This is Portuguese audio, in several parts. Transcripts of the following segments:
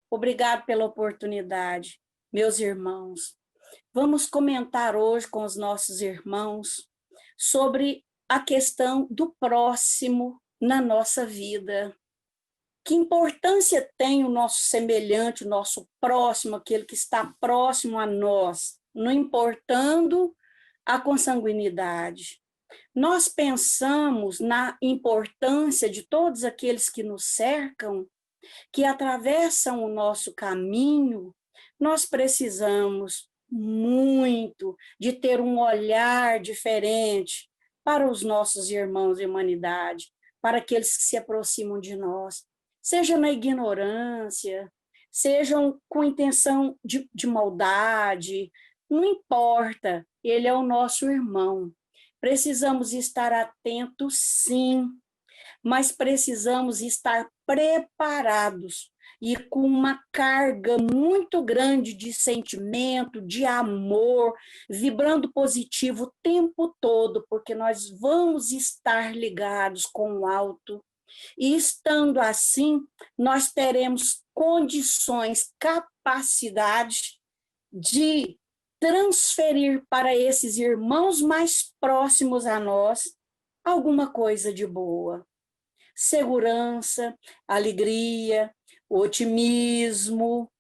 Obrigado pela oportunidade, meus irmãos. Vamos comentar hoje com os nossos irmãos sobre a questão do próximo na nossa vida. Que importância tem o nosso semelhante, o nosso próximo, aquele que está próximo a nós, não importando a consanguinidade. Nós pensamos na importância de todos aqueles que nos cercam, que atravessam o nosso caminho. Nós precisamos muito de ter um olhar diferente para os nossos irmãos de humanidade, para aqueles que se aproximam de nós, seja na ignorância, sejam com intenção de maldade, não importa, ele é o nosso irmão. Precisamos estar atentos, sim, mas precisamos estar preparados e com uma carga muito grande de sentimento, de amor, vibrando positivo o tempo todo, porque nós vamos estar ligados com o alto. E estando assim, nós teremos condições, capacidade de transferir para esses irmãos mais próximos a nós alguma coisa de boa. Segurança, alegria, otimismo,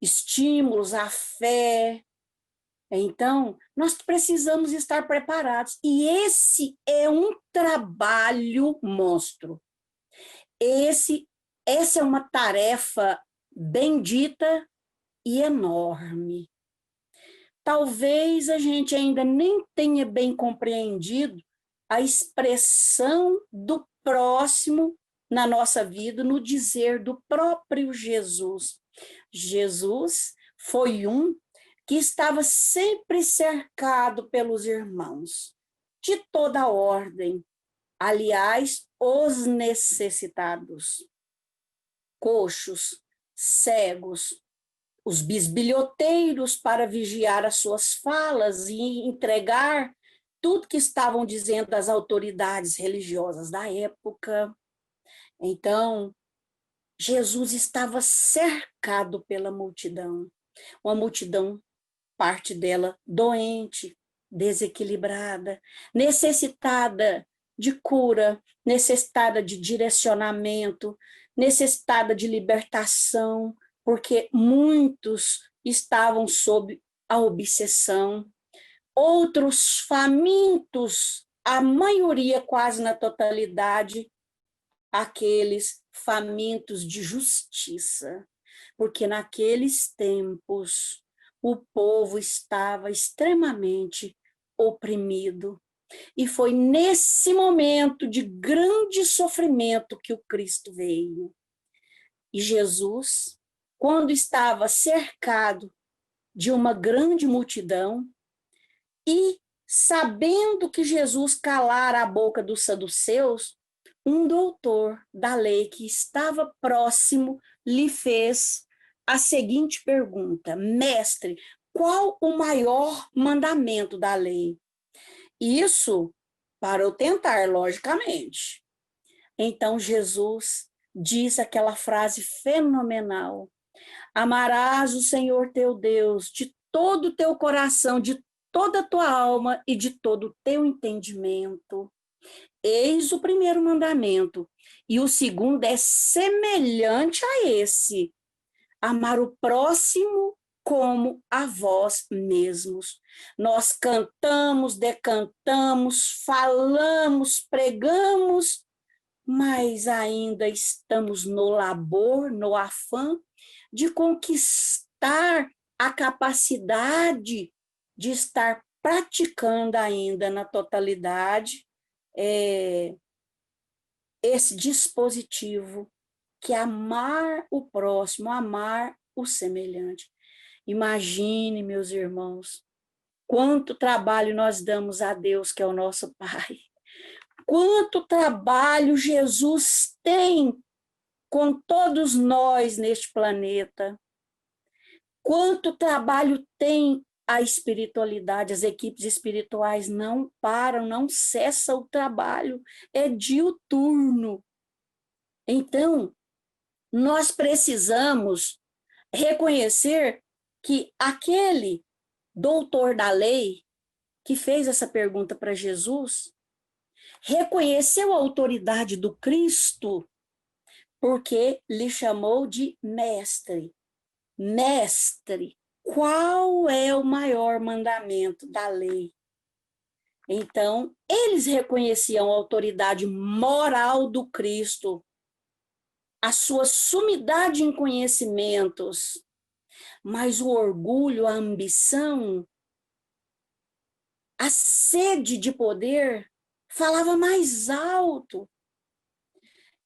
estímulos à fé. Então, nós precisamos estar preparados. E esse é um trabalho monstro. Essa é uma tarefa bendita e enorme. Talvez a gente ainda nem tenha bem compreendido a expressão do próximo na nossa vida, no dizer do próprio Jesus. Jesus foi um que estava sempre cercado pelos irmãos, de toda ordem, aliás, os necessitados, coxos, cegos, os bisbilhoteiros para vigiar as suas falas e entregar tudo que estavam dizendo as autoridades religiosas da época. Então, Jesus estava cercado pela multidão, uma multidão, parte dela doente, desequilibrada, necessitada de cura, necessitada de direcionamento, necessitada de libertação, porque muitos estavam sob a obsessão, outros famintos, a maioria quase na totalidade, aqueles famintos de justiça, porque naqueles tempos o povo estava extremamente oprimido. E foi nesse momento de grande sofrimento que o Cristo veio. E Jesus, quando estava cercado de uma grande multidão, e sabendo que Jesus calara a boca dos saduceus, um doutor da lei que estava próximo lhe fez a seguinte pergunta: Mestre, qual o maior mandamento da lei? Isso para eu tentar, logicamente. Então Jesus diz aquela frase fenomenal: amarás o Senhor teu Deus de todo o teu coração, de toda a tua alma e de todo o teu entendimento. Eis o primeiro mandamento. E o segundo é semelhante a esse: amar o próximo como a vós mesmos. Nós cantamos, decantamos, falamos, pregamos, mas ainda estamos no labor, no afã de conquistar a capacidade de estar praticando ainda na totalidade esse dispositivo que é amar o próximo, amar o semelhante. Imagine, meus irmãos, quanto trabalho nós damos a Deus, que é o nosso Pai. Quanto trabalho Jesus tem com todos nós neste planeta. Quanto trabalho tem a espiritualidade, as equipes espirituais não param, não cessa o trabalho, é diuturno. Então, nós precisamos reconhecer que aquele doutor da lei que fez essa pergunta para Jesus reconheceu a autoridade do Cristo porque lhe chamou de mestre. Mestre, qual é o maior mandamento da lei? Então, eles reconheciam a autoridade moral do Cristo, a sua sumidade em conhecimentos, mas o orgulho, a ambição, a sede de poder falava mais alto.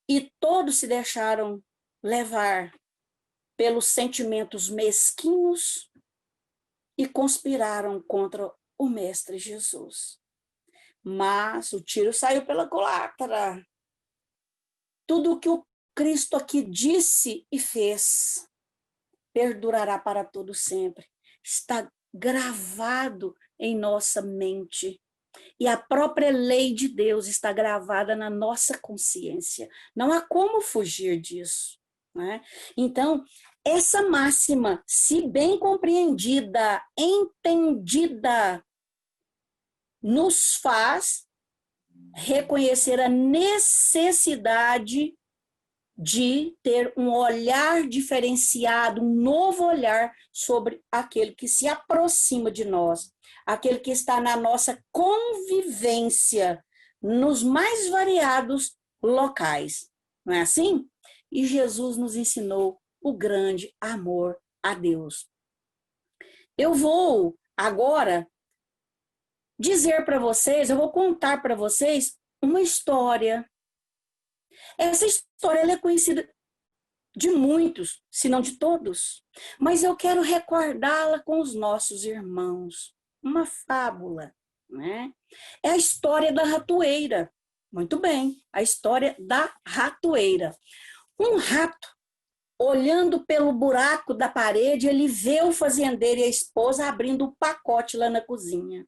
E todos se deixaram levar pelos sentimentos mesquinhos e conspiraram contra o Mestre Jesus. Mas o tiro saiu pela culatra. Tudo o que o Cristo aqui disse e fez perdurará para todo sempre. Está gravado em nossa mente. E a própria lei de Deus está gravada na nossa consciência. Não há como fugir disso, né? Então, essa máxima, se bem compreendida, entendida, nos faz reconhecer a necessidade de ter um olhar diferenciado, um novo olhar sobre aquele que se aproxima de nós, aquele que está na nossa convivência, nos mais variados locais. Não é assim? E Jesus nos ensinou o grande amor a Deus. Eu vou agora dizer para vocês, eu vou contar para vocês uma história. Essa história ela é conhecida de muitos, se não de todos, mas eu quero recordá-la com os nossos irmãos. Uma fábula, né? É a história da ratoeira. Muito bem, a história da ratoeira. Um rato, olhando pelo buraco da parede, ele vê o fazendeiro e a esposa abrindo um pacote lá na cozinha.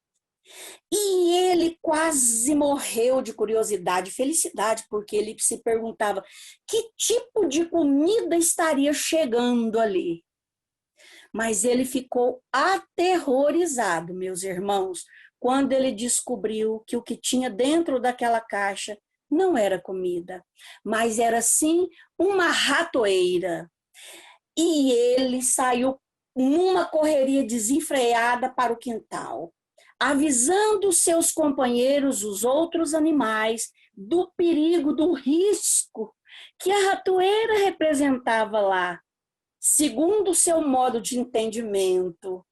E ele quase morreu de curiosidade e felicidade, porque ele se perguntava que tipo de comida estaria chegando ali. Mas ele ficou aterrorizado, meus irmãos, quando ele descobriu que o que tinha dentro daquela caixa não era comida, mas era sim uma ratoeira. E ele saiu numa correria desenfreada para o quintal, avisando seus companheiros, os outros animais, do perigo, do risco que a ratoeira representava lá, segundo o seu modo de entendimento.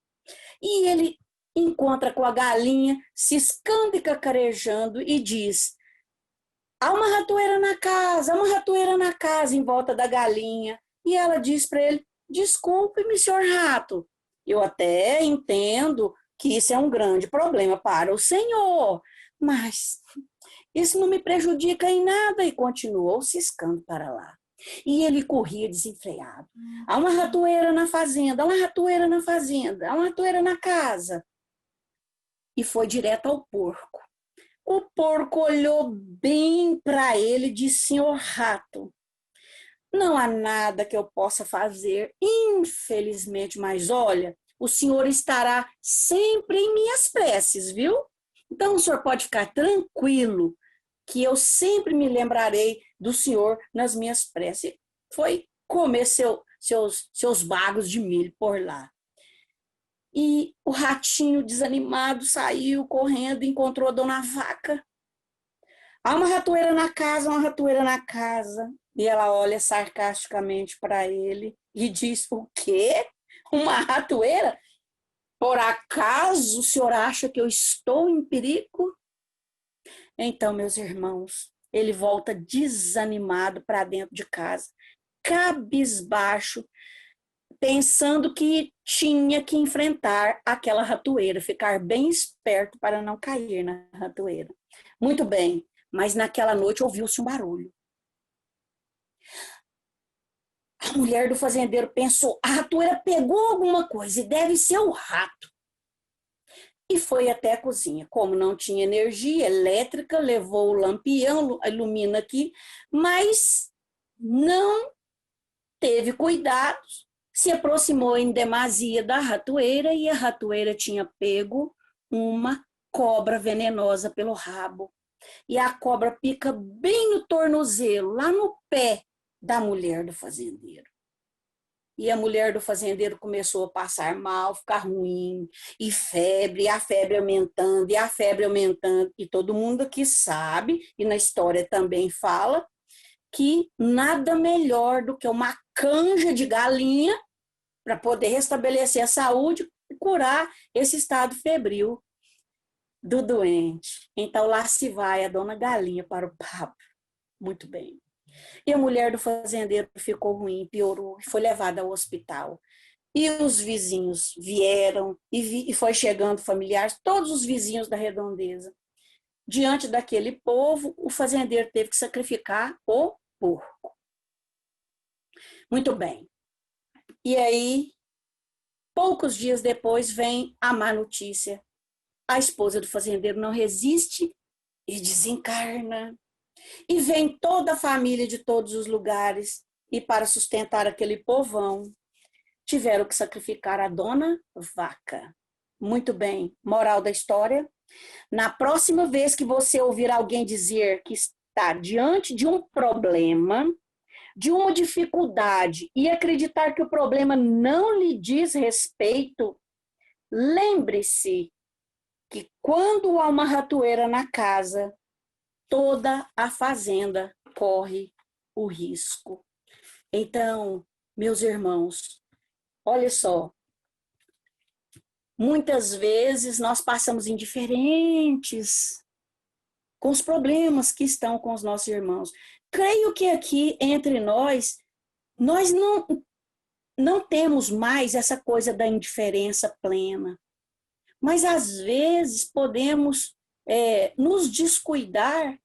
E ele encontra com a galinha, ciscando e cacarejando, e diz: há uma ratoeira na casa, há uma ratoeira na casa, em volta da galinha. E ela diz para ele: desculpe-me, senhor rato, eu até entendo que isso é um grande problema para o senhor, mas isso não me prejudica em nada. E continuou ciscando para lá. E ele corria desenfreado. Há uma ratoeira na fazenda, há uma ratoeira na fazenda, há uma ratoeira na casa. E foi direto ao porco. O porco olhou bem para ele e disse: senhor rato, não há nada que eu possa fazer, infelizmente, mas olha, o senhor estará sempre em minhas preces, viu? Então o senhor pode ficar tranquilo que eu sempre me lembrarei do senhor nas minhas preces. Foi comer seus bagos de milho por lá. E o ratinho desanimado saiu correndo e encontrou a dona Vaca. Há uma ratoeira na casa, uma ratoeira na casa. E ela olha sarcasticamente para ele e diz: o quê? Uma ratoeira? Por acaso o senhor acha que eu estou em perigo? Então, meus irmãos, ele volta desanimado para dentro de casa, cabisbaixo, pensando que tinha que enfrentar aquela ratoeira, ficar bem esperto para não cair na ratoeira. Muito bem, mas naquela noite ouviu-se um barulho. A mulher do fazendeiro pensou: a ratoeira pegou alguma coisa e deve ser o rato. E foi até a cozinha. Como não tinha energia elétrica, levou o lampião, ilumina aqui, mas não teve cuidados se aproximou em demasia da ratoeira e a ratoeira tinha pego uma cobra venenosa pelo rabo. E a cobra pica bem no tornozelo, lá no pé da mulher do fazendeiro. E a mulher do fazendeiro começou a passar mal, ficar ruim, e a febre aumentando, e a febre aumentando. E todo mundo aqui sabe, e na história também fala, que nada melhor do que uma canja de galinha para poder restabelecer a saúde e curar esse estado febril do doente. Então lá se vai a dona Galinha para o papo. Muito bem. E a mulher do fazendeiro ficou ruim, piorou, foi levada ao hospital. E os vizinhos vieram, e foi chegando familiares, todos os vizinhos da redondeza. Diante daquele povo, o fazendeiro teve que sacrificar o porco. Muito bem. E aí, poucos dias depois, vem a má notícia. A esposa do fazendeiro não resiste e desencarna. E vem toda a família de todos os lugares, e para sustentar aquele povão, tiveram que sacrificar a dona vaca. Muito bem, moral da história: na próxima vez que você ouvir alguém dizer que está diante de um problema, de uma dificuldade, e acreditar que o problema não lhe diz respeito, lembre-se que quando há uma ratoeira na casa, toda a fazenda corre o risco. Então, meus irmãos, olha só, muitas vezes nós passamos indiferentes com os problemas que estão com os nossos irmãos. Creio que aqui entre nós não temos mais essa coisa da indiferença plena, mas às vezes podemos nos descuidar.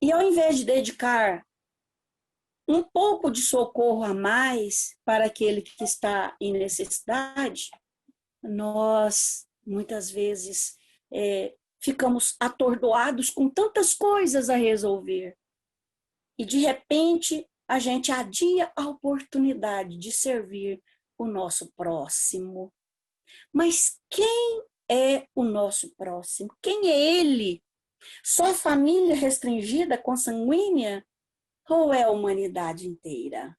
E ao invés de dedicar um pouco de socorro a mais para aquele que está em necessidade, nós muitas vezes ficamos atordoados com tantas coisas a resolver. E de repente a gente adia a oportunidade de servir o nosso próximo. Mas quem é o nosso próximo? Quem é ele? Só família restringida, consanguínea? Ou é a humanidade inteira?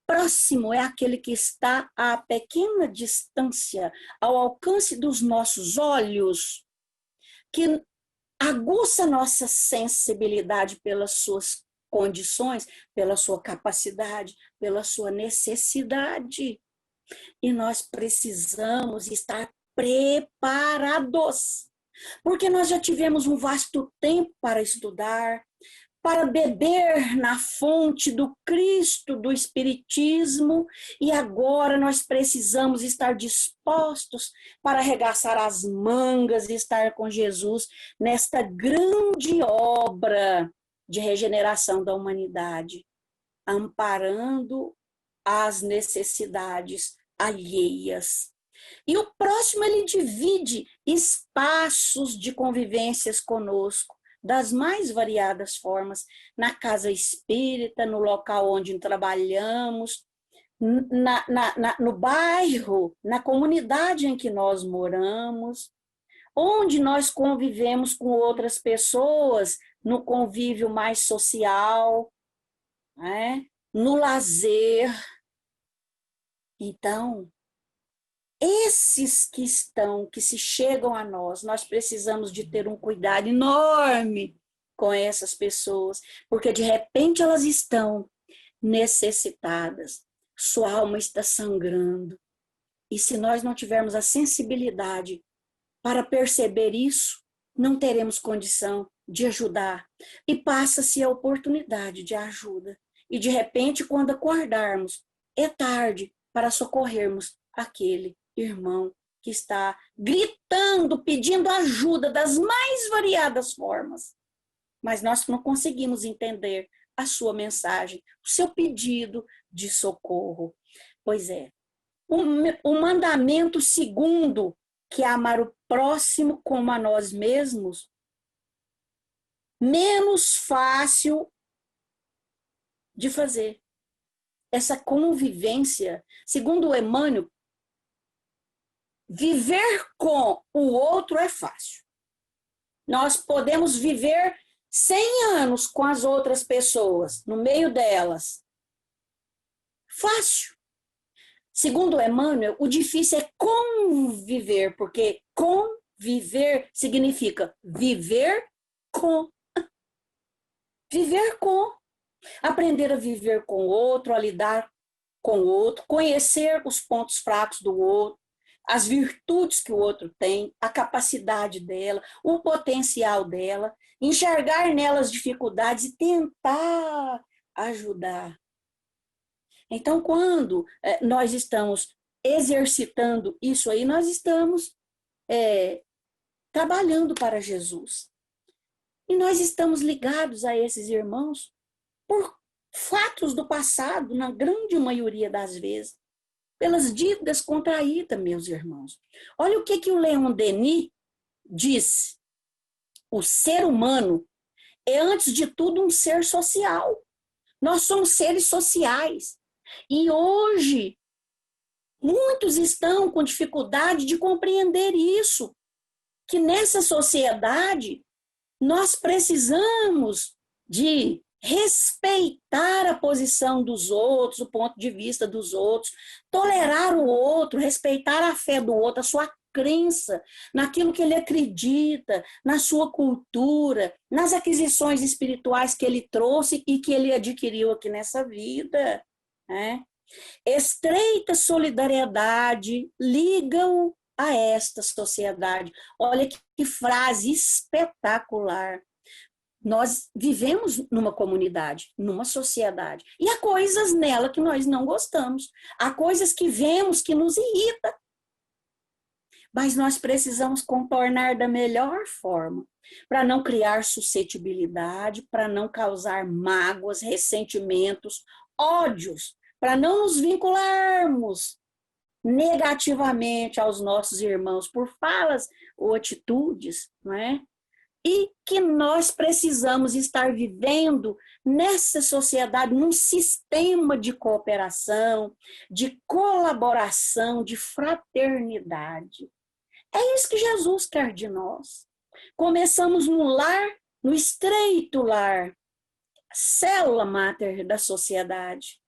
Próximo é aquele que está a pequena distância, ao alcance dos nossos olhos, que aguça nossa sensibilidade pelas suas condições, pela sua capacidade, pela sua necessidade. E nós precisamos estar preparados, porque nós já tivemos um vasto tempo para estudar, para beber na fonte do Cristo, do Espiritismo, e agora nós precisamos estar dispostos para arregaçar as mangas e estar com Jesus nesta grande obra de regeneração da humanidade, amparando as necessidades alheias. E o próximo, ele divide espaços de convivências conosco, das mais variadas formas, na casa espírita, no local onde trabalhamos, no bairro, na comunidade em que nós moramos, onde nós convivemos com outras pessoas, no convívio mais social, no lazer. Então, esses que se chegam a nós precisamos de ter um cuidado enorme com essas pessoas, porque de repente elas estão necessitadas, sua alma está sangrando, e se nós não tivermos a sensibilidade para perceber isso, não teremos condição de ajudar, e passa-se a oportunidade de ajuda, e de repente, quando acordarmos, é tarde para socorrermos aquele irmão que está gritando, pedindo ajuda das mais variadas formas. Mas nós não conseguimos entender a sua mensagem, o seu pedido de socorro. Pois é, o mandamento segundo, que é amar o próximo como a nós mesmos, menos fácil de fazer. essa convivência. Segundo o Emmanuel, viver com o outro é fácil. Nós podemos viver 100 anos com as outras pessoas, no meio delas. Fácil. Segundo Emmanuel, o difícil é conviver, porque conviver significa viver com. Viver com. Aprender a viver com o outro, a lidar com o outro, conhecer os pontos fracos do outro, as virtudes que o outro tem, a capacidade dela, o potencial dela, enxergar nelas dificuldades e tentar ajudar. Então, quando nós estamos exercitando isso aí, nós estamos trabalhando para Jesus. E nós estamos ligados a esses irmãos por fatos do passado, na grande maioria das vezes, pelas dívidas contraídas, meus irmãos. Olha o que o Leon Denis diz. O ser humano é, antes de tudo, um ser social. Nós somos seres sociais. E hoje, muitos estão com dificuldade de compreender isso, que nessa sociedade nós precisamos de respeitar a posição dos outros, o ponto de vista dos outros, tolerar o outro, respeitar a fé do outro, a sua crença, naquilo que ele acredita, na sua cultura, nas aquisições espirituais que ele trouxe e que ele adquiriu aqui nessa vida. Né? Estreita solidariedade liga-o a esta sociedade. Olha que frase espetacular. Nós vivemos numa comunidade, numa sociedade, e há coisas nela que nós não gostamos, há coisas que vemos que nos irritam, mas nós precisamos contornar da melhor forma, para não criar suscetibilidade, para não causar mágoas, ressentimentos, ódios, para não nos vincularmos negativamente aos nossos irmãos por falas ou atitudes, não é? E que nós precisamos estar vivendo nessa sociedade, num sistema de cooperação, de colaboração, de fraternidade. É isso que Jesus quer de nós. Começamos no lar, no estreito lar, célula máter da sociedade,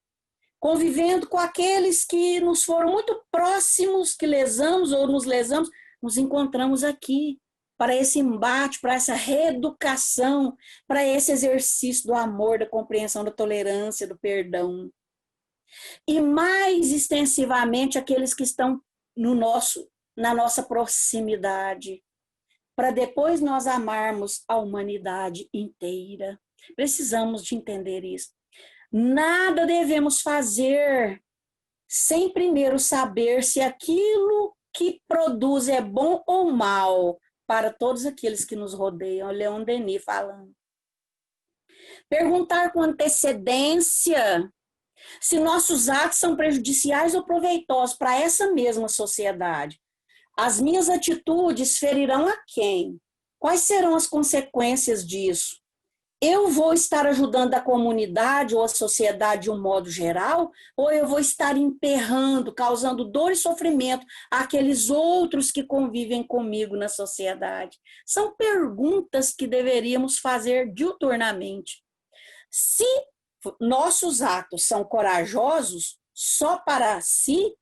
convivendo com aqueles que nos foram muito próximos, que lesamos ou nos lesamos, nos encontramos aqui, para esse embate, para essa reeducação, para esse exercício do amor, da compreensão, da tolerância, do perdão. E mais extensivamente aqueles que estão na nossa proximidade, para depois nós amarmos a humanidade inteira. Precisamos de entender isso. Nada devemos fazer sem primeiro saber se aquilo que produz é bom ou mal para todos aqueles que nos rodeiam. Leon Denis falando. Perguntar com antecedência se nossos atos são prejudiciais ou proveitosos para essa mesma sociedade. As minhas atitudes ferirão a quem? Quais serão as consequências disso? Eu vou estar ajudando a comunidade ou a sociedade de um modo geral, ou eu vou estar emperrando, causando dor e sofrimento àqueles outros que convivem comigo na sociedade? São perguntas que deveríamos fazer diuturnamente. Se nossos atos são corajosos só para si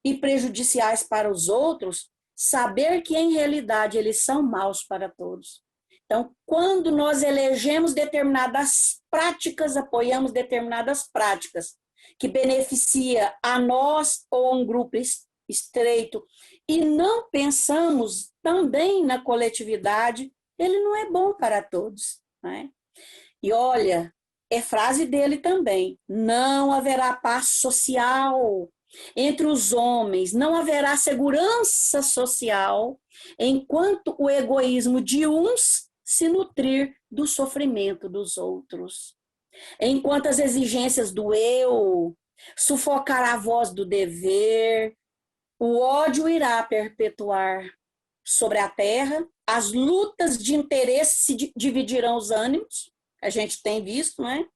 e prejudiciais para os outros, saber que em realidade eles são maus para todos. Então, quando nós elegemos determinadas práticas, apoiamos determinadas práticas que beneficia a nós ou a um grupo estreito e não pensamos também na coletividade, ele não é bom para todos. Né? E olha, é frase dele também, não haverá paz social entre os homens, não haverá segurança social enquanto o egoísmo de uns se nutrir do sofrimento dos outros. Enquanto as exigências do eu sufocar a voz do dever, o ódio irá perpetuar sobre a terra, as lutas de interesse se dividirão os ânimos, a gente tem visto, não é?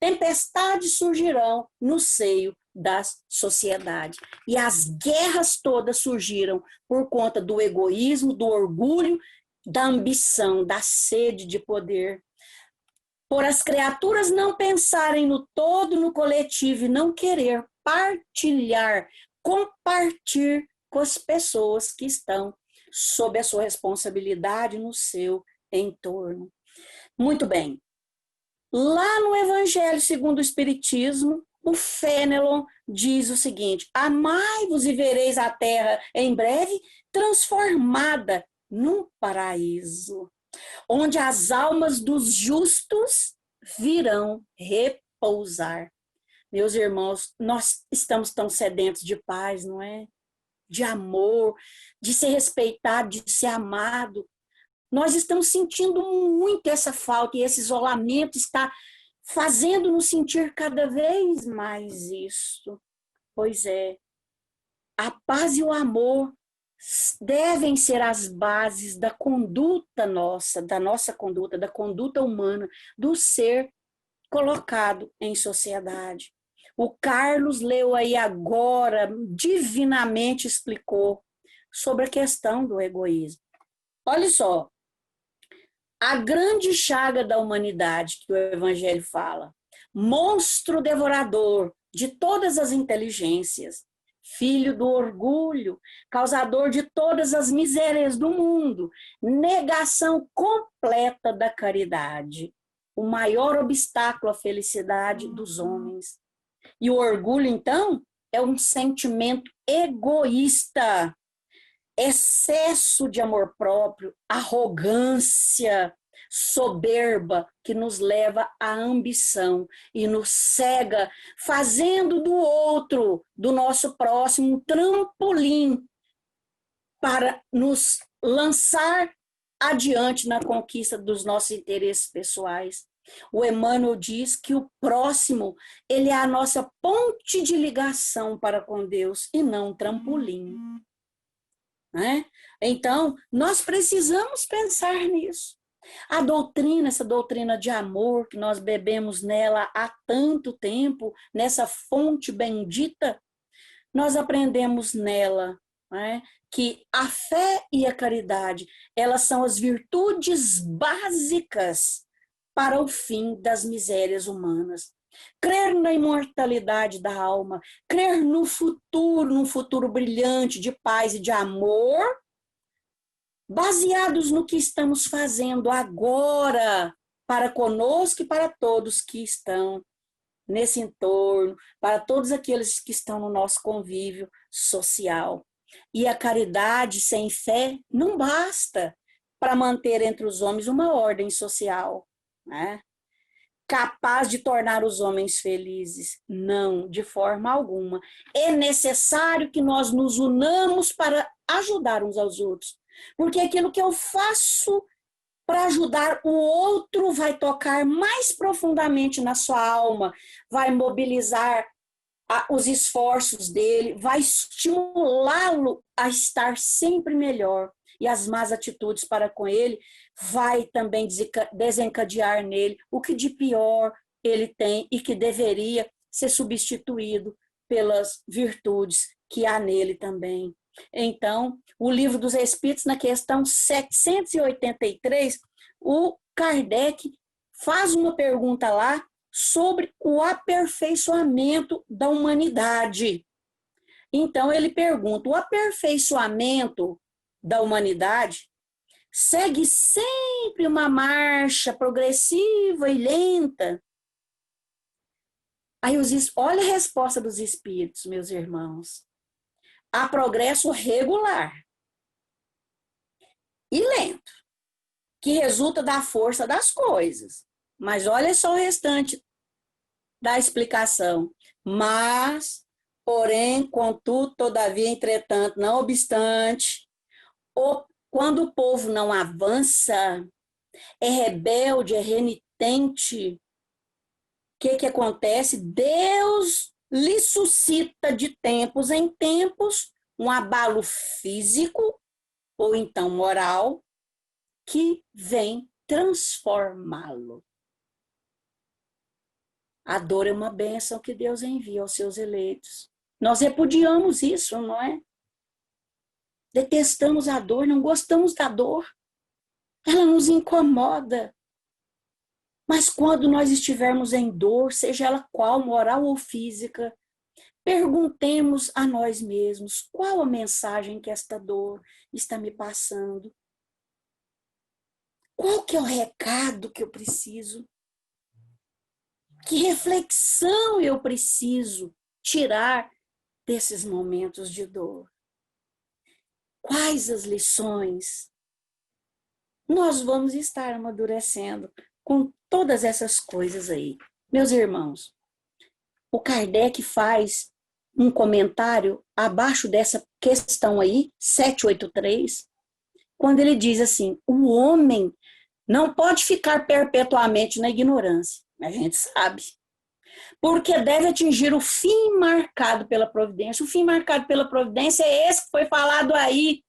Tempestades surgirão no seio da sociedade. E as guerras todas surgiram por conta do egoísmo, do orgulho, da ambição, da sede de poder. Por as criaturas não pensarem no todo, no coletivo, e não querer partilhar, compartilhar com as pessoas que estão sob a sua responsabilidade no seu entorno. Muito bem. Lá no Evangelho segundo o Espiritismo, o Fenelon diz o seguinte: amai-vos e vereis a terra em breve transformada num paraíso, onde as almas dos justos virão repousar. Meus irmãos, nós estamos tão sedentos de paz, não é? De amor, de ser respeitado, de ser amado. Nós estamos sentindo muito essa falta e esse isolamento está fazendo-nos sentir cada vez mais isso. Pois é, a paz e o amor devem ser as bases da conduta nossa, da nossa conduta, da conduta humana, do ser colocado em sociedade. O Carlos leu aí agora, divinamente explicou sobre a questão do egoísmo. Olha só, a grande chaga da humanidade que o Evangelho fala, monstro devorador de todas as inteligências, filho do orgulho, causador de todas as misérias do mundo, negação completa da caridade, o maior obstáculo à felicidade dos homens. E o orgulho, então, é um sentimento egoísta, excesso de amor próprio, arrogância, soberba que nos leva à ambição e nos cega, fazendo do outro, do nosso próximo, um trampolim para nos lançar adiante na conquista dos nossos interesses pessoais. O Emmanuel diz que o próximo, ele é a nossa ponte de ligação para com Deus e não um trampolim. Né? Então, nós precisamos pensar nisso. A doutrina, essa doutrina de amor que nós bebemos nela há tanto tempo, nessa fonte bendita, nós aprendemos nela, né, que a fé e a caridade, elas são as virtudes básicas para o fim das misérias humanas. Crer na imortalidade da alma, crer no futuro, num futuro brilhante de paz e de amor, baseados no que estamos fazendo agora para conosco e para todos que estão nesse entorno, para todos aqueles que estão no nosso convívio social. E a caridade sem fé não basta para manter entre os homens uma ordem social, né? Capaz de tornar os homens felizes. Não, de forma alguma. É necessário que nós nos unamos para ajudar uns aos outros. Porque aquilo que eu faço para ajudar o outro vai tocar mais profundamente na sua alma, vai mobilizar os esforços dele, vai estimulá-lo a estar sempre melhor. E as más atitudes para com ele vai também desencadear nele o que de pior ele tem e que deveria ser substituído pelas virtudes que há nele também. Então, o Livro dos Espíritos, na questão 783, o Kardec faz uma pergunta lá sobre o aperfeiçoamento da humanidade. Então, ele pergunta: o aperfeiçoamento da humanidade segue sempre uma marcha progressiva e lenta? Aí, olha a resposta dos espíritos, meus irmãos. Há progresso regular e lento, que resulta da força das coisas. Mas olha só o restante da explicação. Mas, porém, contudo, todavia, entretanto, não obstante, quando o povo não avança, é rebelde, é renitente, o que acontece? Deus lhe suscita de tempos em tempos um abalo físico ou então moral que vem transformá-lo. A dor é uma bênção que Deus envia aos seus eleitos. Nós repudiamos isso, não é? Detestamos a dor, não gostamos da dor. Ela nos incomoda. Mas quando nós estivermos em dor, seja ela qual, moral ou física, perguntemos a nós mesmos qual a mensagem que esta dor está me passando. Qual que é o recado que eu preciso? Que reflexão eu preciso tirar desses momentos de dor? Quais as lições? Nós vamos estar amadurecendo com todas essas coisas aí. Meus irmãos, o Kardec faz um comentário abaixo dessa questão aí, 783, quando ele diz assim: o homem não pode ficar perpetuamente na ignorância, a gente sabe, porque deve atingir o fim marcado pela providência. O fim marcado pela providência é esse que foi falado aí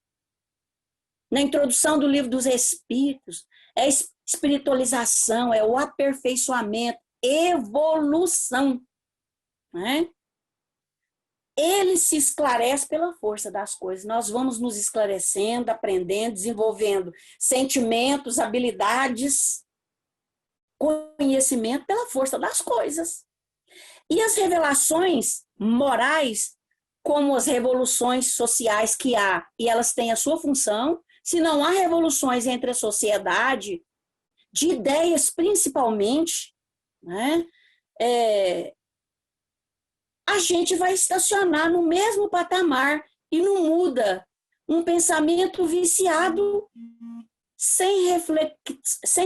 na introdução do Livro dos Espíritos. É espiritualização, é o aperfeiçoamento, evolução, né? Ele se esclarece pela força das coisas. Nós vamos nos esclarecendo, aprendendo, desenvolvendo sentimentos, habilidades, conhecimento pela força das coisas. E as revelações morais, como as revoluções sociais que há, e elas têm a sua função, se não há revoluções entre a sociedade, de ideias principalmente, né? A gente vai estacionar no mesmo patamar e não muda. Um pensamento viciado sem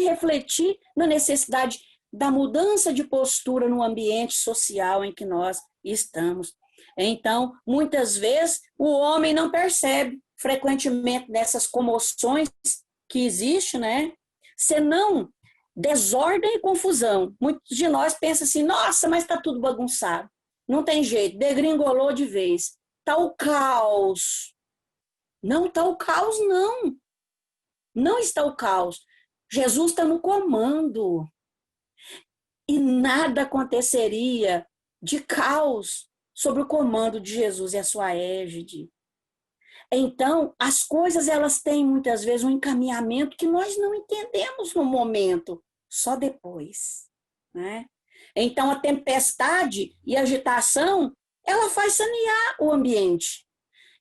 refletir na necessidade da mudança de postura no ambiente social em que nós estamos. Então, muitas vezes, o homem não percebe frequentemente dessas comoções que existem, né? Senão desordem e confusão. Muitos de nós pensam assim: nossa, mas está tudo bagunçado. Não tem jeito, degringolou de vez. Está o caos. Não está o caos, não. Não está o caos. Jesus está no comando. E nada aconteceria de caos sob o comando de Jesus e a sua égide. Então, as coisas elas têm muitas vezes um encaminhamento que nós não entendemos no momento, só depois, né? Então, a tempestade e a agitação, ela faz sanear o ambiente.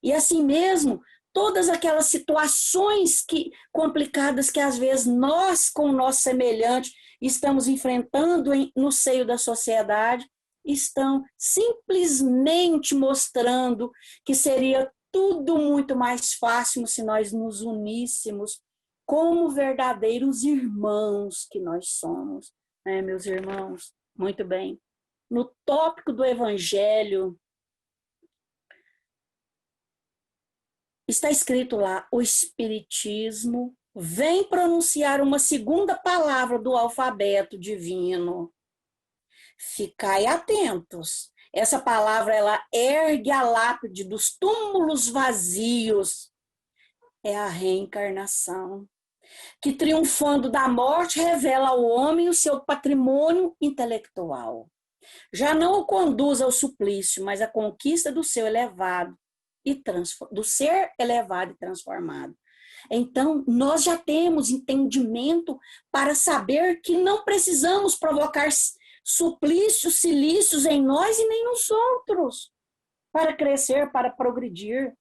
E assim mesmo, todas aquelas situações complicadas que às vezes nós, com o nosso semelhante, estamos enfrentando no seio da sociedade, estão simplesmente mostrando que seria tudo muito mais fácil se nós nos uníssemos como verdadeiros irmãos que nós somos, né, meus irmãos? Muito bem. No tópico do Evangelho, está escrito lá: o Espiritismo vem pronunciar uma segunda palavra do alfabeto divino. Ficai atentos. Essa palavra, ela ergue a lápide dos túmulos vazios. É a reencarnação, que triunfando da morte revela ao homem o seu patrimônio intelectual. Já não o conduz ao suplício, mas à conquista do seu elevado do ser elevado e transformado. Então, nós já temos entendimento para saber que não precisamos provocar suplícios, silícios em nós e nem nos outros, para crescer, para progredir.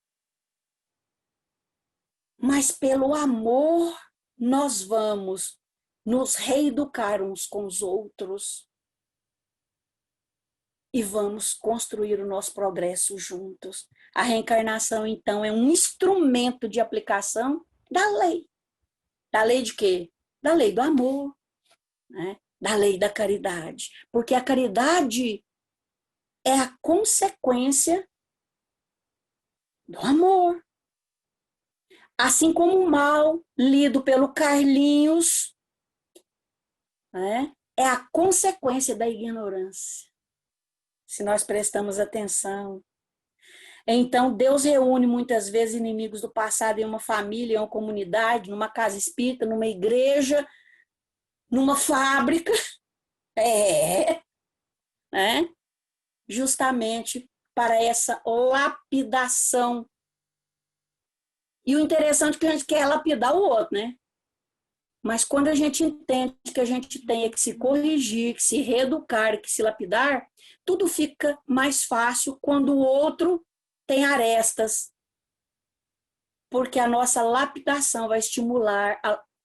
Mas pelo amor, nós vamos nos reeducar uns com os outros e vamos construir o nosso progresso juntos. A reencarnação, então, é um instrumento de aplicação da lei. Da lei de quê? Da lei do amor, né? Da lei da caridade. Porque a caridade é a consequência do amor. Assim como o mal, lido pelo Carlinhos, né, é a consequência da ignorância. Se nós prestamos atenção. Então, Deus reúne muitas vezes inimigos do passado em uma família, em uma comunidade, numa casa espírita, numa igreja, numa fábrica. né? Justamente para essa lapidação. E o interessante é que a gente quer lapidar o outro, né? Mas quando a gente entende que a gente tem que se corrigir, que se reeducar, que se lapidar, tudo fica mais fácil quando o outro tem arestas, porque a nossa lapidação vai estimular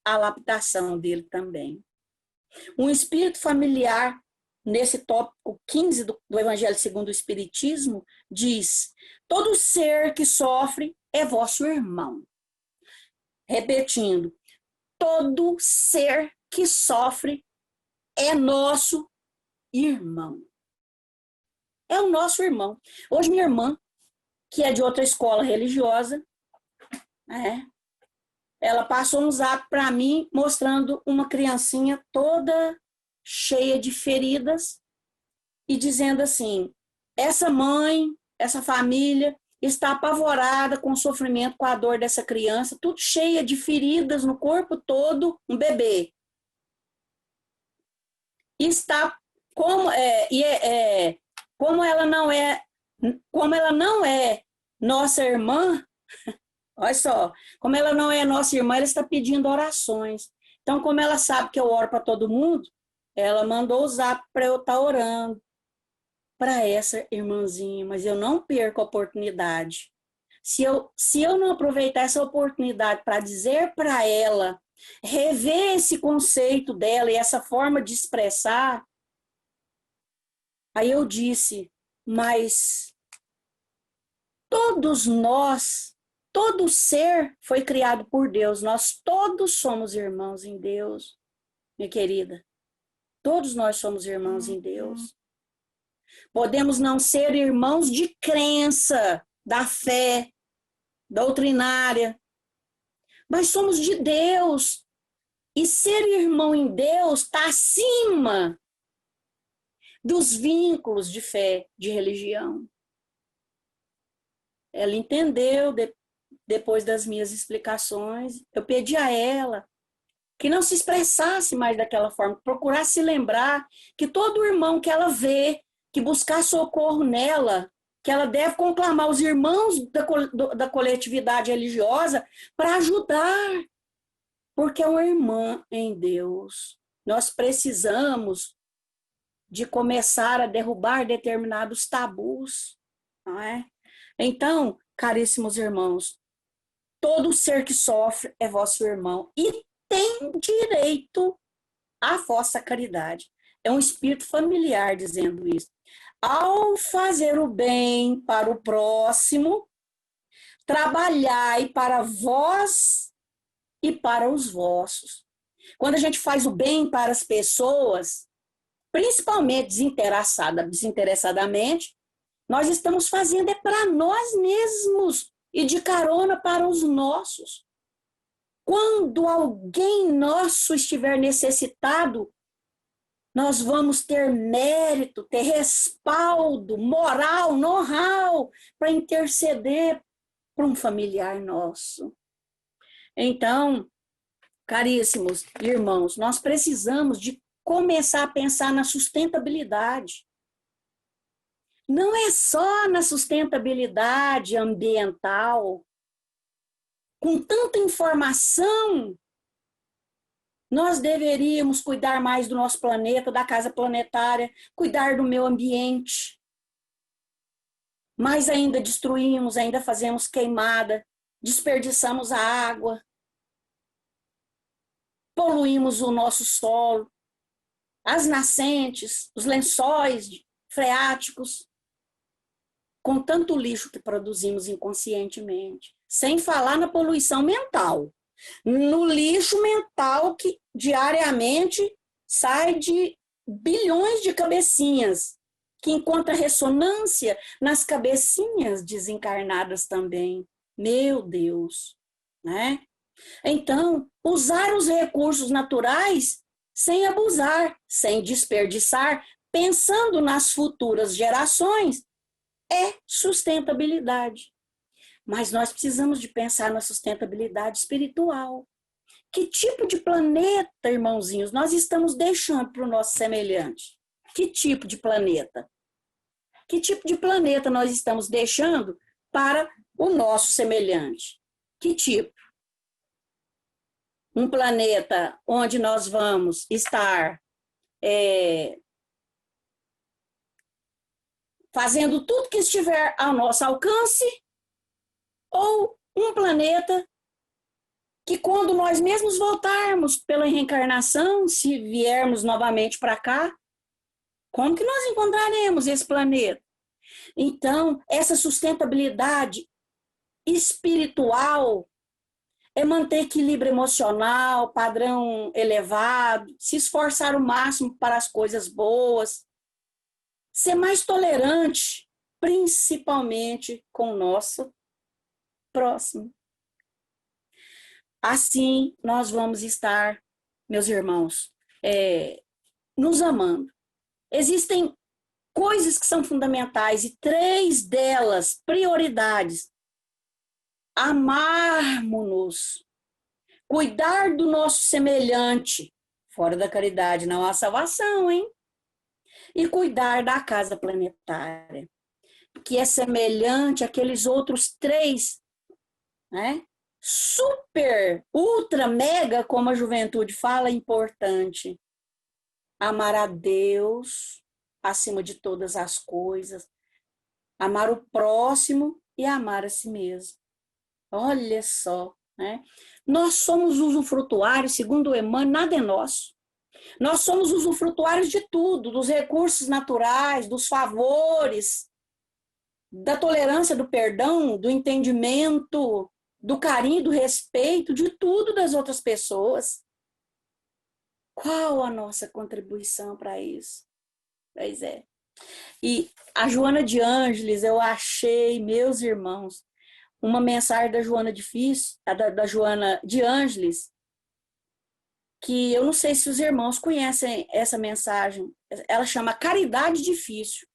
a lapidação dele também. Um espírito familiar, nesse tópico 15 do Evangelho segundo o Espiritismo, diz: todo ser que sofre é vosso irmão. Repetindo, todo ser que sofre é nosso irmão. É o nosso irmão. Hoje minha irmã, que é de outra escola religiosa, ela passou um zap para mim mostrando uma criancinha toda cheia de feridas e dizendo assim: essa mãe, essa família está apavorada com o sofrimento, com a dor dessa criança, tudo cheia de feridas no corpo todo, um bebê. E está como ela não é nossa irmã, olha só, como ela não é nossa irmã, ela está pedindo orações. Então, como ela sabe que eu oro para todo mundo, ela mandou o zap para eu estar orando para essa irmãzinha, mas eu não perco a oportunidade. Se eu não aproveitar essa oportunidade para dizer para ela, rever esse conceito dela e essa forma de expressar, aí eu disse, mas todos nós, todo ser foi criado por Deus, nós todos somos irmãos em Deus, minha querida. Todos nós somos irmãos em Deus. Podemos não ser irmãos de crença, da fé, doutrinária, mas somos de Deus. E ser irmão em Deus está acima dos vínculos de fé, de religião. Ela entendeu depois das minhas explicações. Eu pedi a ela que não se expressasse mais daquela forma, procurasse se lembrar que todo irmão que ela vê, que buscar socorro nela, que ela deve conclamar os irmãos da coletividade religiosa para ajudar, porque é uma irmã em Deus. Nós precisamos de começar a derrubar determinados tabus, não é? Então, caríssimos irmãos, todo ser que sofre é vosso irmão e tem direito à vossa caridade. É um espírito familiar dizendo isso. Ao fazer o bem para o próximo, trabalhai para vós e para os vossos. Quando a gente faz o bem para as pessoas, principalmente desinteressadamente, nós estamos fazendo para nós mesmos e de carona para os nossos. Quando alguém nosso estiver necessitado, nós vamos ter mérito, ter respaldo, moral, know-how para interceder para um familiar nosso. Então, caríssimos irmãos, nós precisamos de começar a pensar na sustentabilidade. Não é só na sustentabilidade ambiental. Com tanta informação, nós deveríamos cuidar mais do nosso planeta, da casa planetária, cuidar do meio ambiente. Mas ainda destruímos, ainda fazemos queimada, desperdiçamos a água, poluímos o nosso solo, as nascentes, os lençóis freáticos, com tanto lixo que produzimos inconscientemente. Sem falar na poluição mental. No lixo mental que diariamente sai de bilhões de cabecinhas, que encontra ressonância nas cabecinhas desencarnadas também. Meu Deus, né? Então, usar os recursos naturais sem abusar, sem desperdiçar, pensando nas futuras gerações, é sustentabilidade. Mas nós precisamos de pensar na sustentabilidade espiritual. Que tipo de planeta, irmãozinhos, nós estamos deixando para o nosso semelhante? Que tipo de planeta? Que tipo de planeta nós estamos deixando para o nosso semelhante? Que tipo? Um planeta onde nós vamos estar fazendo tudo que estiver ao nosso alcance, ou um planeta que, quando nós mesmos voltarmos pela reencarnação, se viermos novamente para cá, como que nós encontraremos esse planeta? Então, essa sustentabilidade espiritual é manter equilíbrio emocional, padrão elevado, se esforçar o máximo para as coisas boas, ser mais tolerante, principalmente com o nosso próximo. Assim, nós vamos estar, meus irmãos, nos amando. Existem coisas que são fundamentais e 3 delas, prioridades. Amarmos-nos, cuidar do nosso semelhante, fora da caridade não há salvação, hein? E cuidar da casa planetária, que é semelhante àqueles outros 3, né? Super, ultra, mega, como a juventude fala, importante. Amar a Deus acima de todas as coisas, amar o próximo e amar a si mesmo. Olha só, né? Nós somos usufrutuários, segundo o Emmanuel, nada é nosso. Nós somos usufrutuários de tudo, dos recursos naturais, dos favores, da tolerância, do perdão, do entendimento, do carinho, do respeito, de tudo das outras pessoas. Qual a nossa contribuição para isso? Pois é. E a Joana de Ângeles, eu achei, meus irmãos, uma mensagem da Joana da Joana de Ângeles, que eu não sei se os irmãos conhecem essa mensagem. Ela chama Caridade Difícil.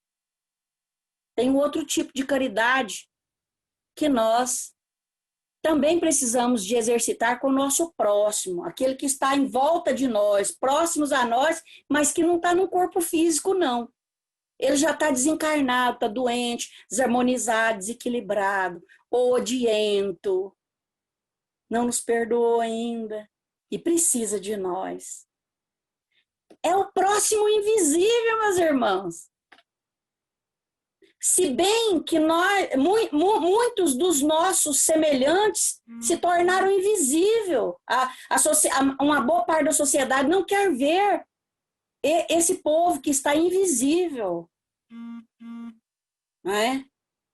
Tem um outro tipo de caridade que nós também precisamos de exercitar com o nosso próximo, aquele que está em volta de nós, próximos a nós, mas que não está no corpo físico, não. Ele já está desencarnado, está doente, desarmonizado, desequilibrado, odiento, não nos perdoou ainda e precisa de nós. É o próximo invisível, meus irmãos. Se bem que muitos dos nossos semelhantes se tornaram invisíveis. Uma boa parte da sociedade não quer ver esse povo que está invisível. Não é?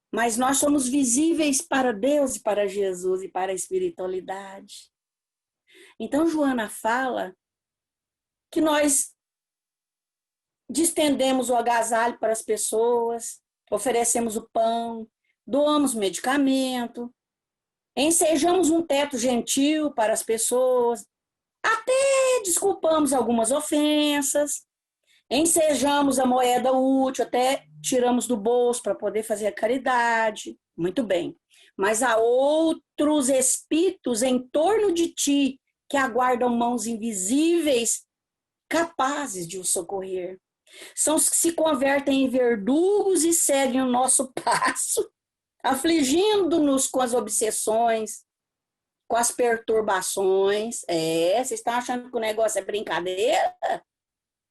Mas nós somos visíveis para Deus e para Jesus e para a espiritualidade. Então, Joana fala que nós distendemos o agasalho para as pessoas, oferecemos o pão, doamos medicamento, ensejamos um teto gentil para as pessoas, até desculpamos algumas ofensas, ensejamos a moeda útil, até tiramos do bolso para poder fazer a caridade. Muito bem. Mas há outros espíritos em torno de ti que aguardam mãos invisíveis capazes de o socorrer. São os que se convertem em verdugos e seguem o nosso passo, afligindo-nos com as obsessões, com as perturbações. Vocês estão achando que o negócio é brincadeira?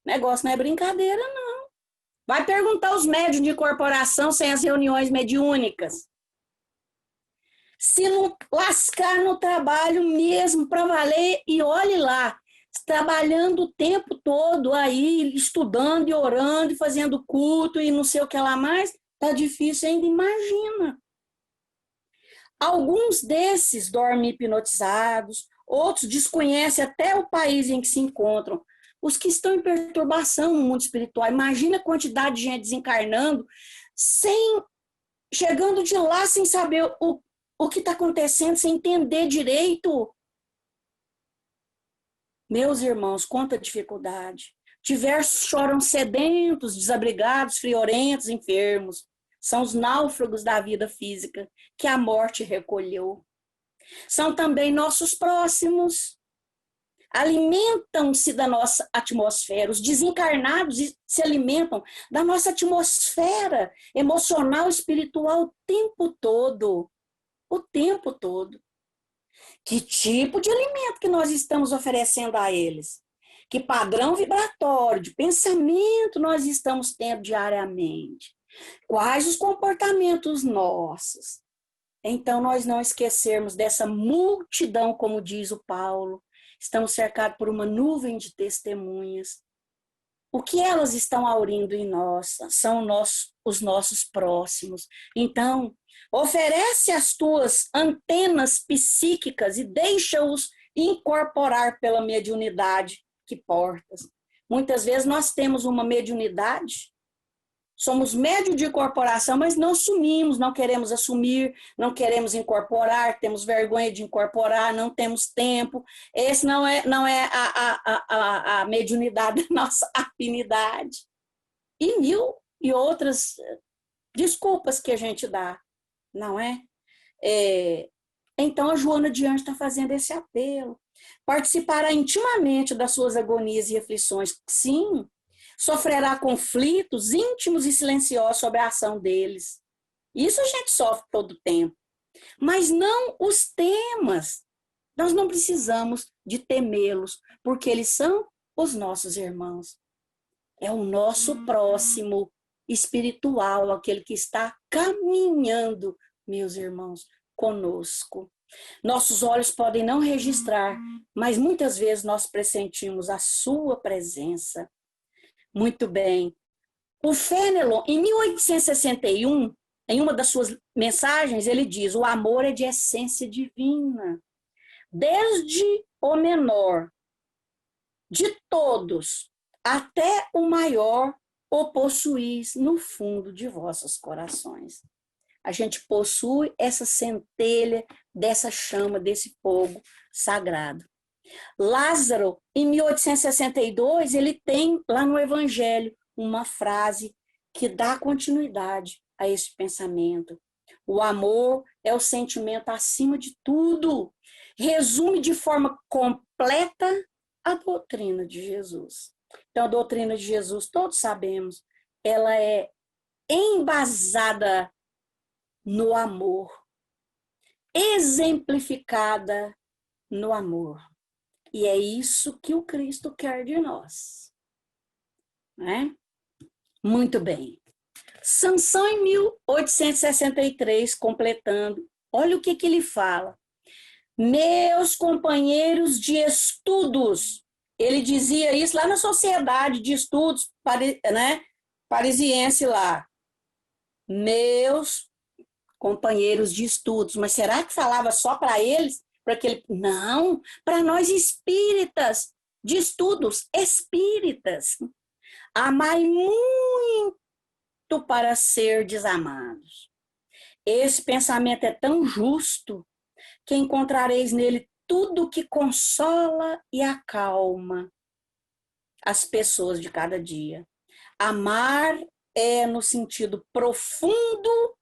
O negócio não é brincadeira, não. Vai perguntar aos médiuns de corporação sem as reuniões mediúnicas. Se não lascar no trabalho mesmo para valer, e olhe lá, trabalhando o tempo todo aí, estudando e orando e fazendo culto e não sei o que lá mais, tá difícil ainda, imagina. Alguns desses dormem hipnotizados, outros desconhecem até o país em que se encontram. Os que estão em perturbação no mundo espiritual, imagina a quantidade de gente desencarnando, chegando de lá sem saber o que está acontecendo, sem entender direito. Meus irmãos, quanta dificuldade. Diversos choram sedentos, desabrigados, friorentos, enfermos. São os náufragos da vida física que a morte recolheu. São também nossos próximos. alimentam-se da nossa atmosfera. Os desencarnados se alimentam da nossa atmosfera emocional, espiritual o tempo todo. O tempo todo. Que tipo de alimento que nós estamos oferecendo a eles? Que padrão vibratório de pensamento nós estamos tendo diariamente? Quais os comportamentos nossos? Então, nós não esquecermos dessa multidão, como diz o Paulo, estamos cercados por uma nuvem de testemunhas. O que elas estão aurindo em nós são os nossos próximos. Então, oferece as tuas antenas psíquicas e deixa-os incorporar pela mediunidade que portas. Muitas vezes nós temos uma mediunidade, somos médium de incorporação, mas não assumimos, não queremos assumir, não queremos incorporar, temos vergonha de incorporar, não temos tempo. Esse não é a mediunidade da nossa afinidade. E mil e outras desculpas que a gente dá, não é? Então, a Joana de Anjos está fazendo esse apelo. Participará intimamente das suas agonias e aflições. Sim, sofrerá conflitos íntimos e silenciosos sobre a ação deles. Isso a gente sofre todo o tempo. Mas não os temas. Nós não precisamos de temê-los, porque eles são os nossos irmãos. É o nosso próximo espiritual, aquele que está caminhando, meus irmãos, conosco. Nossos olhos podem não registrar, mas muitas vezes nós pressentimos a sua presença. Muito bem. O Fenelon, em 1861, em uma das suas mensagens, ele diz: o amor é de essência divina. Desde o menor de todos até o maior, o possuís no fundo de vossos corações. A gente possui essa centelha dessa chama, desse fogo sagrado. Lázaro, em 1862, ele tem lá no Evangelho uma frase que dá continuidade a esse pensamento. O amor é o sentimento acima de tudo. Resume de forma completa a doutrina de Jesus. Então, a doutrina de Jesus, todos sabemos, ela é embasada no amor, exemplificada no amor. E é isso que o Cristo quer de nós. Né? Muito bem. Sansão, em 1863, completando, olha o que ele fala. Meus companheiros de estudos, ele dizia isso lá na Sociedade de Estudos, né, parisiense lá. Meus companheiros de estudos, mas será que falava só para eles? Não, para nós espíritas, de estudos espíritas. Amai muito para ser desamados. Esse pensamento é tão justo que encontrareis nele tudo que consola e acalma as pessoas de cada dia. Amar é, no sentido profundo,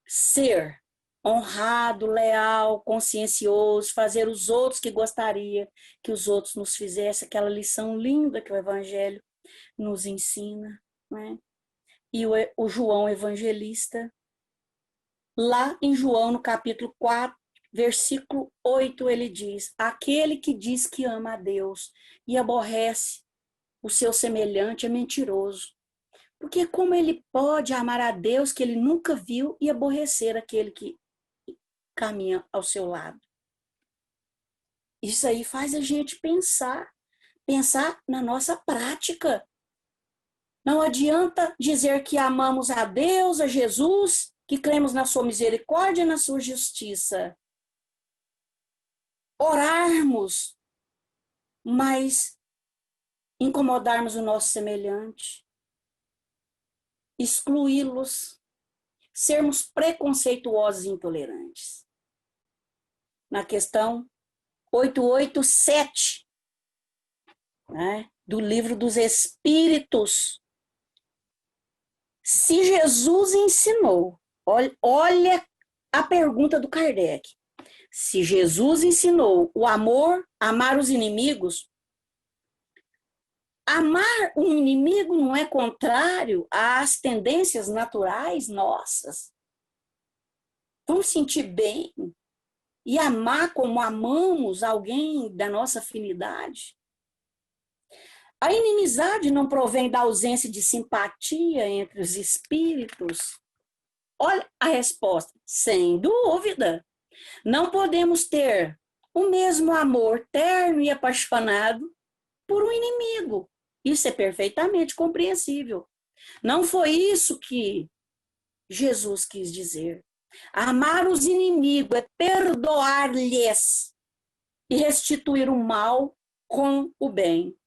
ser honrado, leal, consciencioso, fazer os outros que gostaria que os outros nos fizessem, aquela lição linda que o Evangelho nos ensina. Né? E o João Evangelista, lá em João, no capítulo 4, versículo 8, ele diz: aquele que diz que ama a Deus e aborrece o seu semelhante é mentiroso. Porque como ele pode amar a Deus que ele nunca viu e aborrecer aquele que caminha ao seu lado? Isso aí faz a gente pensar na nossa prática. Não adianta dizer que amamos a Deus, a Jesus, que cremos na sua misericórdia e na sua justiça. Orarmos, mas incomodarmos o nosso semelhante, excluí-los, sermos preconceituosos e intolerantes. Na questão 887, né, do Livro dos Espíritos, se Jesus ensinou, olha a pergunta do Kardec, Se Jesus ensinou o amor, amar os inimigos, amar um inimigo não é contrário às tendências naturais nossas. Vamos sentir bem e amar como amamos alguém da nossa afinidade. A inimizade não provém da ausência de simpatia entre os espíritos? Olha a resposta, sem dúvida. Não podemos ter o mesmo amor terno e apaixonado por um inimigo. Isso é perfeitamente compreensível. Não foi isso que Jesus quis dizer. Amar os inimigos é perdoar-lhes e restituir o mal com o bem.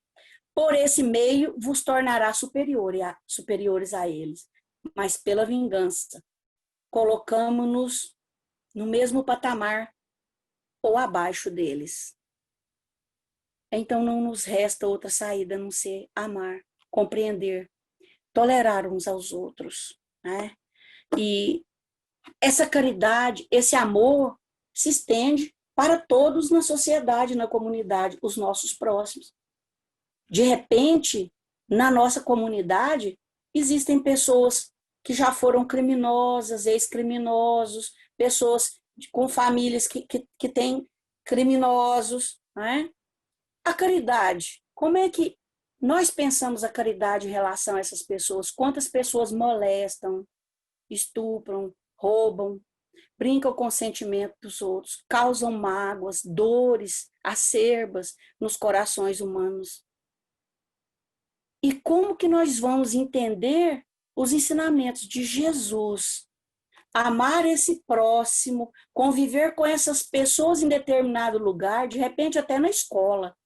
Por esse meio vos tornará superiores a eles. Mas pela vingança, colocamos-nos no mesmo patamar ou abaixo deles. Então não nos resta outra saída a não ser amar, compreender, tolerar uns aos outros, né? E essa caridade, esse amor se estende para todos na sociedade, na comunidade, os nossos próximos. De repente, na nossa comunidade, existem pessoas que já foram criminosas, ex-criminosos, pessoas com famílias que têm criminosos, né? A caridade, como é que nós pensamos a caridade em relação a essas pessoas? Quantas pessoas molestam, estupram, roubam, brincam com o sentimento dos outros, causam mágoas, dores acerbas nos corações humanos? E como que nós vamos entender os ensinamentos de Jesus? Amar esse próximo, conviver com essas pessoas em determinado lugar, de repente até na escola.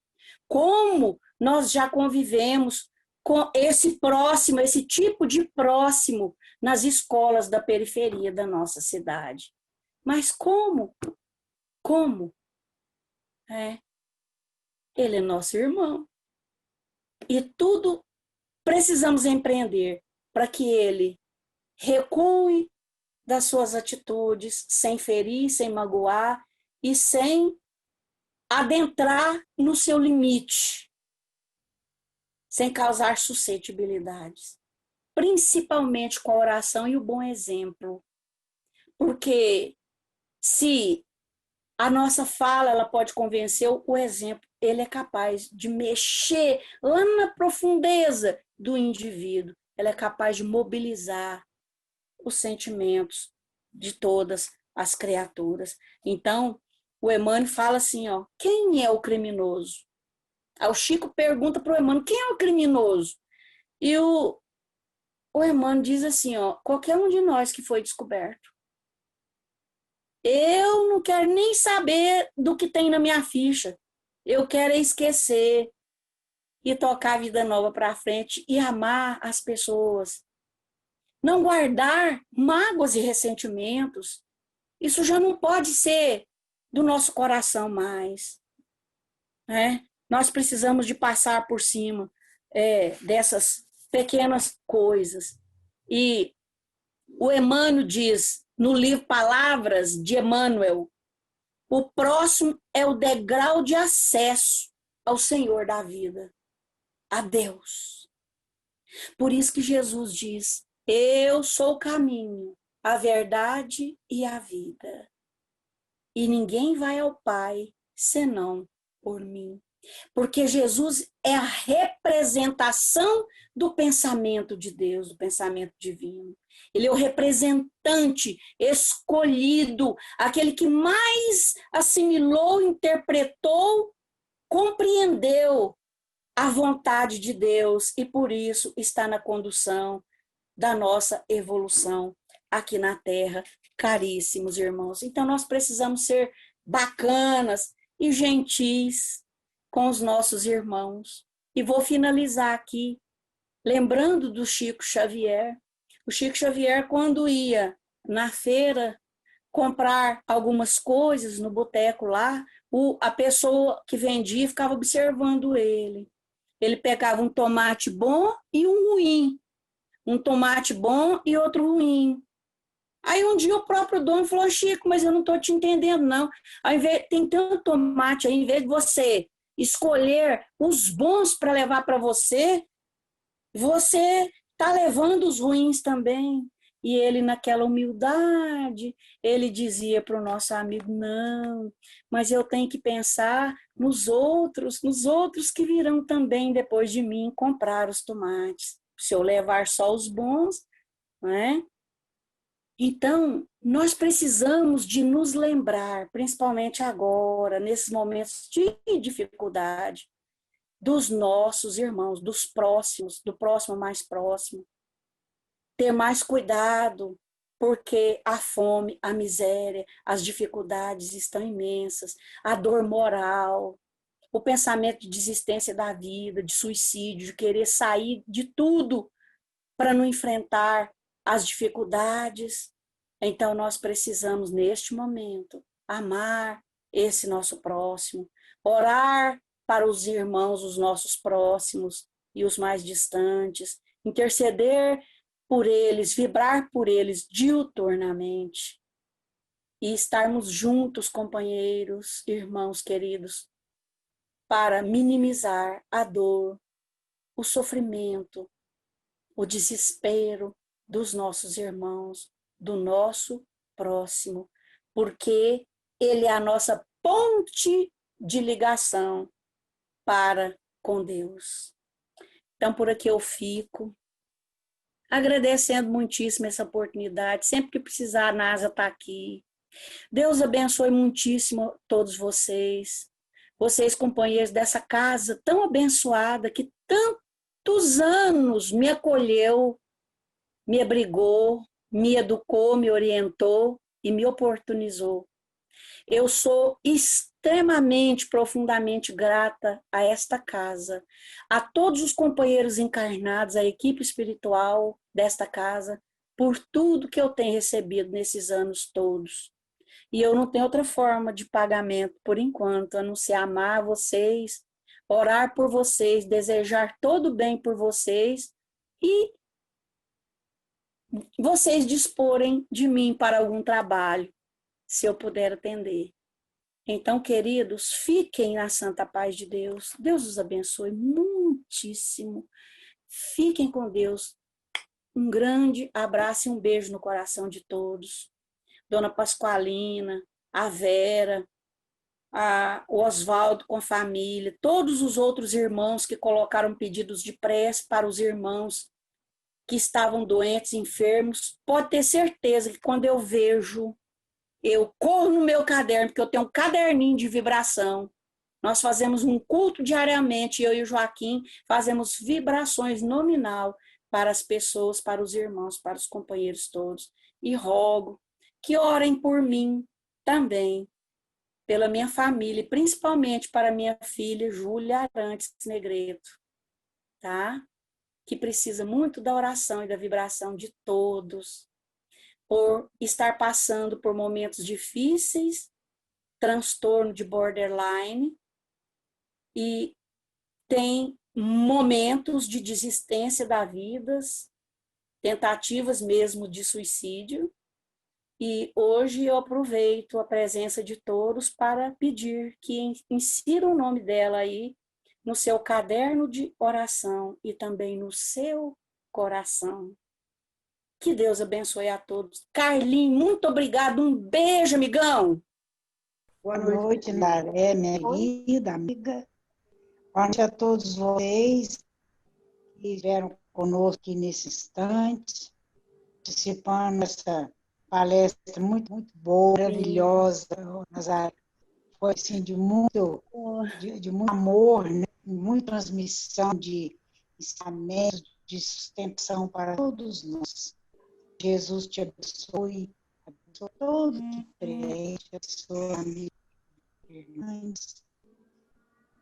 Como nós já convivemos com esse próximo, esse tipo de próximo nas escolas da periferia da nossa cidade. Mas como? Como? Ele é nosso irmão. E tudo precisamos empreender para que ele recue das suas atitudes, sem ferir, sem magoar e sem adentrar no seu limite, sem causar suscetibilidades, principalmente com a oração e o bom exemplo. Porque se a nossa fala ela pode convencer, o exemplo ele é capaz de mexer lá na profundeza do indivíduo, ela é capaz de mobilizar os sentimentos de todas as criaturas. Então, o Emmanuel fala assim, ó, quem é o criminoso? Aí o Chico pergunta para o Emmanuel, quem é o criminoso? E o Emmanuel diz assim, ó, qualquer um de nós que foi descoberto. Eu não quero nem saber do que tem na minha ficha. Eu quero esquecer e tocar a vida nova para frente e amar as pessoas. Não guardar mágoas e ressentimentos. Isso já não pode ser do nosso coração mais. Né? Nós precisamos de passar por cima dessas pequenas coisas. E o Emmanuel diz, no livro Palavras de Emmanuel, o próximo é o degrau de acesso ao Senhor da vida, a Deus. Por isso que Jesus diz, eu sou o caminho, a verdade e a vida. E ninguém vai ao Pai senão por mim. Porque Jesus é a representação do pensamento de Deus, do pensamento divino. Ele é o representante escolhido, aquele que mais assimilou, interpretou, compreendeu a vontade de Deus e por isso está na condução da nossa evolução aqui na Terra, caríssimos irmãos. Então nós precisamos ser bacanas e gentis com os nossos irmãos. E vou finalizar aqui, lembrando do Chico Xavier. O Chico Xavier, quando ia na feira comprar algumas coisas no boteco lá, a pessoa que vendia ficava observando ele. Ele pegava um tomate bom e um ruim. Um tomate bom e outro ruim. Aí um dia o próprio dono falou, Chico, mas eu não estou te entendendo, não. Ao invés, tem tanto tomate, aí, ao invés de você escolher os bons para levar para você, você está levando os ruins também. E ele, naquela humildade, ele dizia para o nosso amigo, não, mas eu tenho que pensar nos outros que virão também depois de mim comprar os tomates. Se eu levar só os bons, não é? Então, nós precisamos de nos lembrar, principalmente agora, nesses momentos de dificuldade, dos nossos irmãos, dos próximos, do próximo mais próximo. Ter mais cuidado, porque a fome, a miséria, as dificuldades estão imensas, a dor moral, o pensamento de desistência da vida, de suicídio, de querer sair de tudo para não enfrentar as dificuldades. Então, nós precisamos, neste momento, amar esse nosso próximo, orar para os irmãos, os nossos próximos e os mais distantes, interceder por eles, vibrar por eles diuturnamente e estarmos juntos, companheiros, irmãos queridos, para minimizar a dor, o sofrimento, o desespero dos nossos irmãos, do nosso próximo, porque ele é a nossa ponte de ligação para com Deus. Então, por aqui eu fico, agradecendo muitíssimo essa oportunidade. Sempre que precisar, a NASA está aqui. Deus abençoe muitíssimo todos vocês, companheiros dessa casa tão abençoada, que tantos anos me acolheu, me abrigou, me educou, me orientou e me oportunizou. Eu sou extremamente, profundamente grata a esta casa, a todos os companheiros encarnados, a equipe espiritual desta casa, por tudo que eu tenho recebido nesses anos todos. E eu não tenho outra forma de pagamento, por enquanto, a não ser amar vocês, orar por vocês, desejar todo o bem por vocês e vocês disporem de mim para algum trabalho, se eu puder atender. Então, queridos, fiquem na santa paz de Deus. Deus os abençoe muitíssimo. Fiquem com Deus. Um grande abraço e um beijo no coração de todos. Dona Pascoalina, a Vera, o Oswaldo com a família, todos os outros irmãos que colocaram pedidos de prece para os irmãos que estavam doentes, enfermos. Pode ter certeza que quando eu vejo, eu corro no meu caderno, porque eu tenho um caderninho de vibração. Nós fazemos um culto diariamente, eu e o Joaquim fazemos vibrações nominal para as pessoas, para os irmãos, para os companheiros todos. E rogo que orem por mim também, pela minha família, principalmente para minha filha Júlia Arantes Negreto, tá? Que precisa muito da oração e da vibração de todos, por estar passando por momentos difíceis, transtorno de borderline, e tem momentos de desistência da vida, tentativas mesmo de suicídio. E hoje eu aproveito a presença de todos para pedir que insiram o nome dela aí no seu caderno de oração e também no seu coração. Que Deus abençoe a todos. Carlinhos, muito obrigado. Um beijo, amigão. Boa noite, Naré, minha querida amiga. Boa noite a todos vocês que estiveram conosco aqui nesse instante, participando dessa palestra muito boa, maravilhosa, Nazaré. Foi assim, de muito amor, né? Muita transmissão de ensinamentos, de sustentação para todos nós. Jesus te abençoe, abençoe todo que crê, abençoe amigos, irmãs,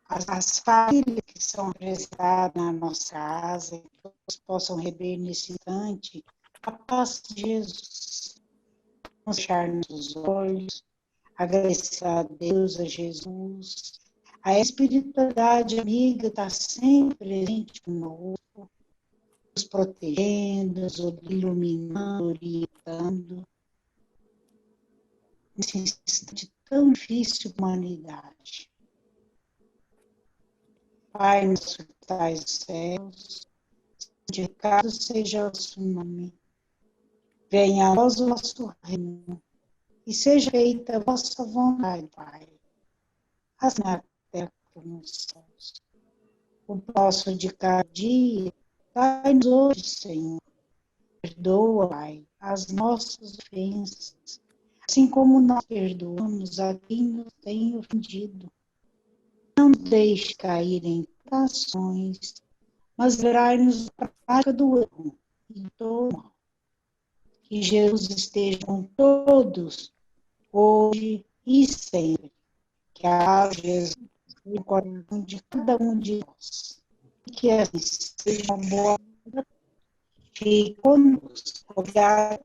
as famílias que são apresentadas na nossa casa, que todos possam receber nesse instante a paz de Jesus. Vamos fechar nossos olhos, agradecer a Deus, a Jesus. A espiritualidade amiga está sempre presente conosco, nos protegendo, nos iluminando, orientando. nesse instante tão difícil da humanidade. Pai nosso que estais nos céus, santificado seja o vosso nome. Venha a nós o vosso reino, e seja feita a vossa vontade, Pai, assim na terra como nos céus. O nosso de cada dia, dai-nos hoje, Senhor. Perdoa, Pai, as nossas ofensas, assim como nós perdoamos a quem nos tem ofendido. Não nos deixe cair em tentações, mas livrai-nos da prática do erro e do mal. Que Jesus esteja com todos, hoje e sempre. Que a Jesus no coração de cada um de nós. Que assim seja uma boa. Fique conosco. Obrigada